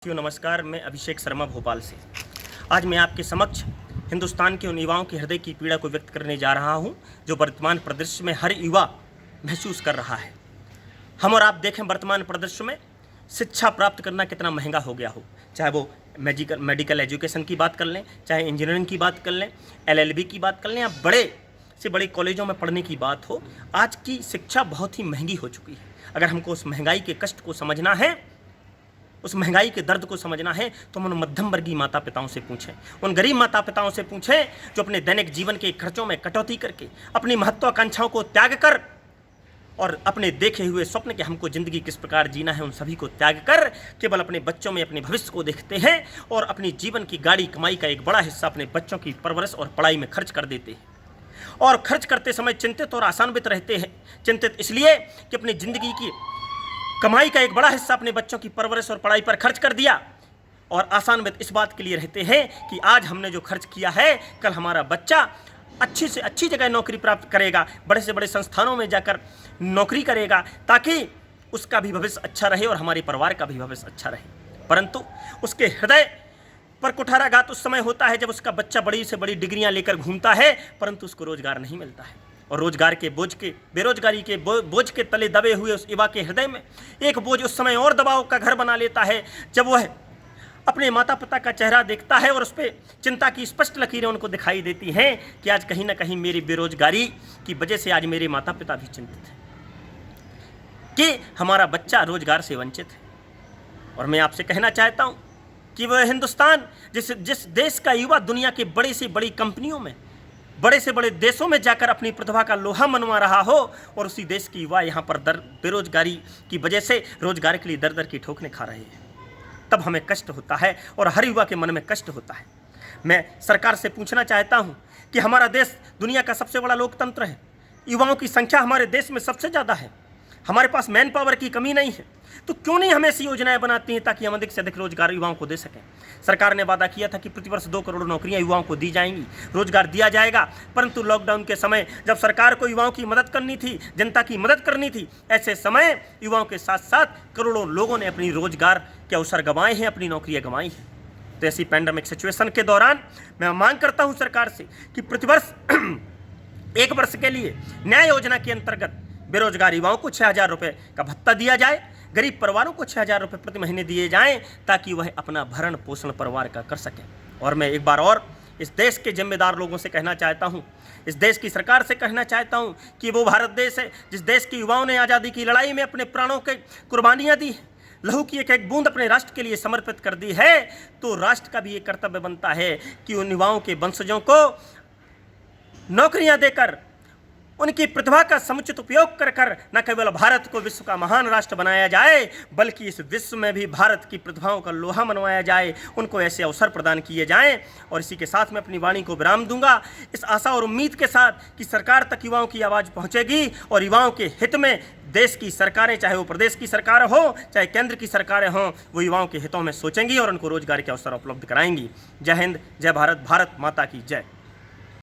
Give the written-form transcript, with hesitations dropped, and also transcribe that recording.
नमस्कार, मैं अभिषेक शर्मा भोपाल से। आज मैं आपके समक्ष हिंदुस्तान के उन युवाओं के हृदय की पीड़ा को व्यक्त करने जा रहा हूं जो वर्तमान परिदृश्य में हर युवा महसूस कर रहा है। हम और आप देखें, वर्तमान परिदृश्य में शिक्षा प्राप्त करना कितना महंगा हो गया हो, चाहे वो मेडिकल एजुकेशन की बात कर लें, चाहे इंजीनियरिंग की बात कर लें, LLB की बात कर लें, या बड़े से बड़े कॉलेजों में पढ़ने की बात हो। आज की शिक्षा बहुत ही महंगी हो चुकी है। अगर हमको उस महंगाई के कष्ट को समझना है, उस महंगाई के दर्द को समझना है, तो हम उन मध्यम वर्गीय माता पिताओं से पूछें, उन गरीब माता पिताओं से पूछें जो अपने दैनिक जीवन के खर्चों में कटौती करके, अपनी महत्वाकांक्षाओं को त्याग कर और अपने देखे हुए स्वप्न के हमको ज़िंदगी किस प्रकार जीना है, उन सभी को त्याग कर केवल अपने बच्चों में अपने भविष्य को देखते हैं और अपनी जीवन की गाड़ी कमाई का एक बड़ा हिस्सा अपने बच्चों की परवरिश और पढ़ाई में खर्च कर देते हैं। और खर्च करते समय चिंतित और आशान्वित रहते हैं। चिंतित इसलिए कि अपनी ज़िंदगी की कमाई का एक बड़ा हिस्सा अपने बच्चों की परवरिश और पढ़ाई पर खर्च कर दिया, और आशान्वित इस बात के लिए रहते हैं कि आज हमने जो खर्च किया है, कल हमारा बच्चा अच्छी से अच्छी जगह नौकरी प्राप्त करेगा, बड़े से बड़े संस्थानों में जाकर नौकरी करेगा, ताकि उसका भी भविष्य अच्छा रहे और हमारे परिवार का भी भविष्य अच्छा रहे। परंतु उसके हृदय पर कुठाराघात उस समय होता है जब उसका बच्चा बड़ी से बड़ी डिग्रियां लेकर घूमता है, परंतु उसको रोजगार नहीं मिलता है। और रोजगार के बोझ के, बेरोजगारी के बोझ के तले दबे हुए उस युवा के हृदय में एक बोझ उस समय और दबाव का घर बना लेता है जब वह अपने माता पिता का चेहरा देखता है और उस पर चिंता की स्पष्ट लकीरें उनको दिखाई देती हैं कि आज कहीं ना कहीं मेरी बेरोजगारी की वजह से आज मेरे माता पिता भी चिंतित हैं कि हमारा बच्चा रोजगार से वंचित है। और मैं आपसे कहना चाहता हूँ कि वह हिंदुस्तान, जिस देश का युवा दुनिया के बड़ी से बड़ी कंपनियों में, बड़े से बड़े देशों में जाकर अपनी प्रतिभा का लोहा मनवा रहा हो, और उसी देश की युवा यहाँ पर बेरोजगारी की वजह से रोजगार के लिए दर दर की ठोकरें खा रहे हैं, तब हमें कष्ट होता है और हर युवा के मन में कष्ट होता है। मैं सरकार से पूछना चाहता हूँ कि हमारा देश दुनिया का सबसे बड़ा लोकतंत्र है, युवाओं की संख्या हमारे देश में सबसे ज़्यादा है, हमारे पास मैन पावर की कमी नहीं है, तो क्यों नहीं हम ऐसी योजनाएं बनाती हैं ताकि हम अधिक से अधिक रोजगार युवाओं को दे सकें। सरकार ने वादा किया था कि प्रतिवर्ष 2 करोड़ नौकरियां युवाओं को दी जाएंगी, रोजगार दिया जाएगा, परंतु लॉकडाउन के समय जब सरकार को युवाओं की मदद करनी थी, जनता की मदद करनी थी, ऐसे समय युवाओं के साथ साथ करोड़ों लोगों ने अपनी रोजगार के अवसर गंवाए हैं, अपनी नौकरियां गंवाई हैं। तो ऐसी पैंडेमिक सिचुएशन के दौरान मैं मांग करता हूँ सरकार से कि प्रतिवर्ष 1 वर्ष के लिए न्याय योजना के अंतर्गत बेरोजगार युवाओं को 6,000 रुपये का भत्ता दिया जाए, गरीब परिवारों को 6,000 रुपये प्रति महीने दिए जाएं, ताकि वह अपना भरण पोषण परिवार का कर सकें। और मैं एक बार और इस देश के जिम्मेदार लोगों से कहना चाहता हूं, इस देश की सरकार से कहना चाहता हूं कि वो भारत देश है जिस देश के युवाओं ने आज़ादी की लड़ाई में अपने प्राणों के कुर्बानियाँ दी, लहू की एक एक बूंद अपने राष्ट्र के लिए समर्पित कर दी है। तो राष्ट्र का भी ये कर्तव्य बनता है कि उन युवाओं के वंशजों को नौकरियाँ देकर उनकी प्रतिभा का समुचित उपयोग कर कर न केवल भारत को विश्व का महान राष्ट्र बनाया जाए, बल्कि इस विश्व में भी भारत की प्रतिभाओं का लोहा मनवाया जाए, उनको ऐसे अवसर प्रदान किए जाएं। और इसी के साथ मैं अपनी वाणी को विराम दूंगा, इस आशा और उम्मीद के साथ कि सरकार तक युवाओं की आवाज़ पहुंचेगी और युवाओं के हित में देश की सरकारें, चाहे वो प्रदेश की सरकार हो, चाहे केंद्र की सरकारें हों, वो युवाओं के हितों में सोचेंगी और उनको रोजगार के अवसर उपलब्ध कराएंगी। जय हिंद, जय भारत, भारत माता की जय।